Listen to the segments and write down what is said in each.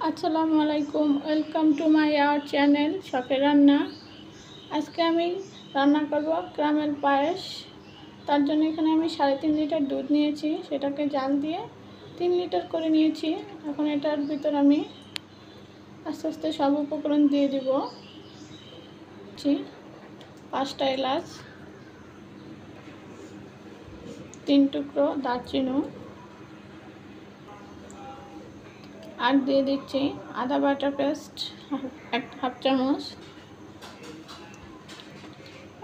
আসসালামু আলাইকুম, welcome to my our channel শখের রান্না। আজকে আমি রান্না করব ক্যারামেল পায়েস। তার জন্য এখানে আমি 3.5 লিটার দুধ নিয়েছি, সেটাকে জাল দিয়ে 3 লিটার করে নিয়েছি। এখন এটার ভিতর আমি আস্তে আস্তে সব উপকরণ দিয়ে দেব। 5টা এলাচ, 3 টুকরো দারচিনি, আর দিয়ে দিচ্ছি আদা বাটা পেস্ট হাফ চামচ।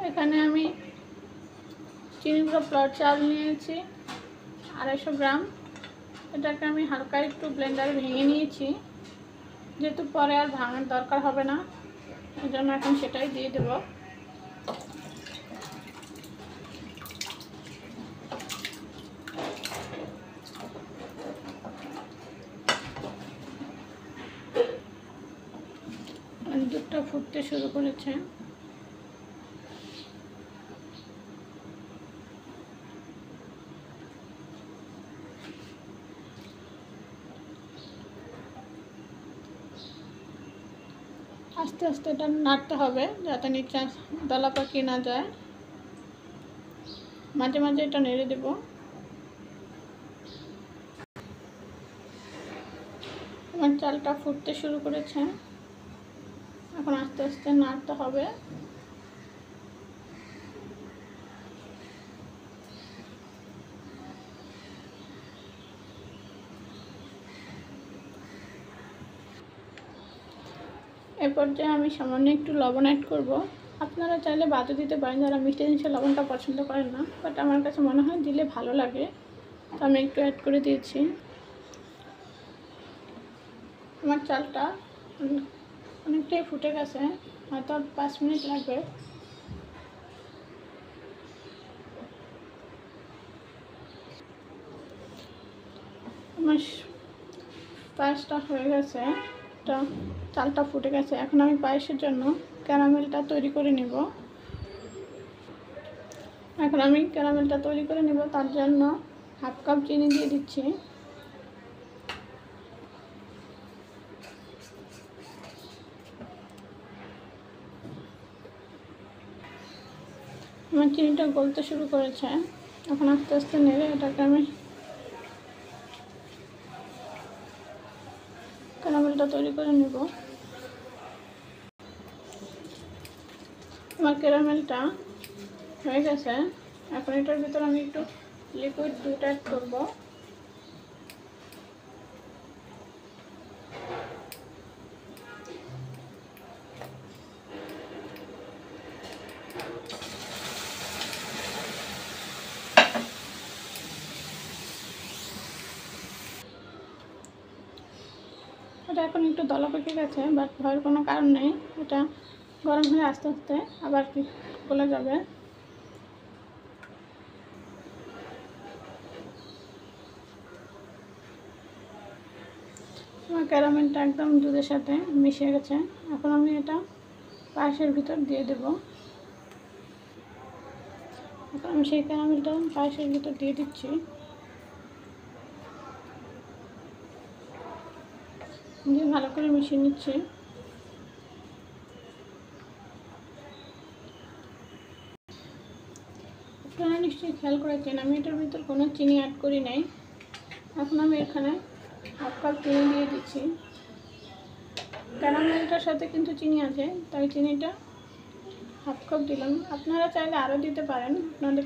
এখানে আমি চিনি গুঁড়ো ফ্লোর চাল নিয়েছি 250 গ্রাম। এটাকে আমি হালকা একটু ব্লেন্ডারে ভেঙে নিয়েছি, যেহেতু পরে আর ভাঙার দরকার হবে না, এই জন্য এখন সেটাই দিয়ে দেব। দুধটা ফুটতে শুরু করেছে। আস্তে আস্তে এটা নাড়তে হবে যাতে নিচে দলা পাকিয়ে না যায়। মাঝে মাঝে এটা নেড়ে দেব। আমার চালটা ফুটতে শুরু করেছে, এখন আস্তে আস্তে নাড়তে হবে। এ পর্যায়ে আমি সামান্য একটু লবণ অ্যাড করব। আপনারা চাইলে বাদও দিতে পারেন যারা মিষ্টি জিনিসের লবণটা পছন্দ করেন না, বাট আমার কাছে মনে হয় দিলে ভালো লাগে, তো আমি একটু অ্যাড করে দিয়েছি। আমার চালটা অনেকটাই ফুটে গেছে, হয়তো 5 মিনিট লাগবে। আমার পায়েসটা হয়ে গেছে, চালটা ফুটে গেছে। এখন আমি পায়েসের জন্য ক্যারামেলটা তৈরি করে নেব। তার জন্য হাফ কাপ চিনি দিয়ে দিচ্ছি। আমার চিনিটা গলতে শুরু করেছে, এখন আস্তে আস্তে নেড়ে এটাকে আমি ক্যারামেলটা তৈরি করে নেব। আমার ক্যারামেলটা হয়ে গেছে। এখন এটার ভিতর আমি একটু লিকুইড দুধ অ্যাড করব। এটা এখন একটু দলা পেকে গেছে, বাট ভয়ের কোনো কারণ নেই, এটা গরম হয়ে আস্তে আস্তে আবার গলে যাবে। আমার ক্যারামেলটা একদম দুধের সাথে মিশে গেছে। এখন আমি এটা পায়েসের ভিতর দিয়ে দেব। এখন আমি সেই ক্যারামেলটা পায়েসের ভিতর দিয়ে দিচ্ছি। দিয়ে ভালো করে মিশিয়ে নিচ্ছি। আপনারা নিশ্চয়ই খেয়াল করেছেন আমি এটার ভিতর কোনো চিনি অ্যাড করি নাই। এখন আমি এখানে হাফ কাপ চিনি দিয়ে দিচ্ছি। ক্যারামেলটার সাথে কিন্তু চিনি আছে, তাই চিনিটা হাফ কাপ দিলাম। আপনারা চাইলে আরও দিতে পারেন, আপনাদের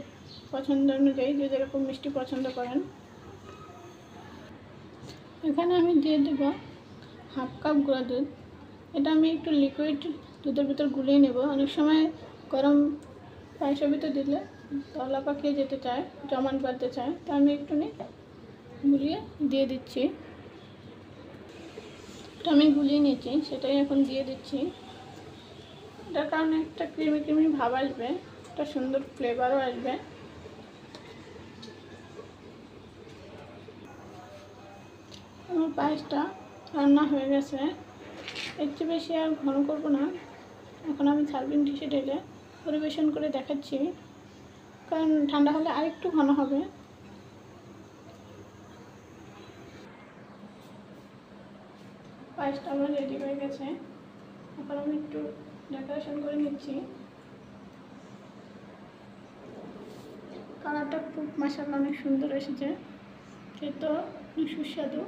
পছন্দ অনুযায়ী, যে যেরকম মিষ্টি পছন্দ করেন। এখানে আমি দিয়ে দেব হাফ কাপ গুঁড়া দুধ। এটা আমি একটু লিকুইড দুধের ভিতর গুলিয়ে নেব। অনেক সময় গরম পায়েসের ভিতর দিলে তলা পাকিয়ে যেতে চায়, জমাট বাঁধতে চায়, তো আমি একটু গুলিয়ে দিয়ে দিচ্ছি। এটা আমি গুলিয়ে নিয়েছি, সেটাই এখন দিয়ে দিচ্ছি। এটার কারণে একটা ক্রিমি ক্রিমি ভাব আসবে, একটা সুন্দর ফ্লেভারও আসবে। আমার পায়েসটা রান্না হয়ে গেছে। এর চেয়ে বেশি আর ঘন করব না। এখন আমি সার্ভিং ডিশে ঢেলে পরিবেশন করে দেখাচ্ছি, কারণ ঠান্ডা হলে আরেকটু ঘন হবে। পায়েসটা আমার রেডি হয়ে গেছে। এখন আমি একটু ডেকোরেশন করে নিচ্ছি। কালারটা খুব মাশাআল্লাহ অনেক সুন্দর এসেছে, খেতেও সুস্বাদু।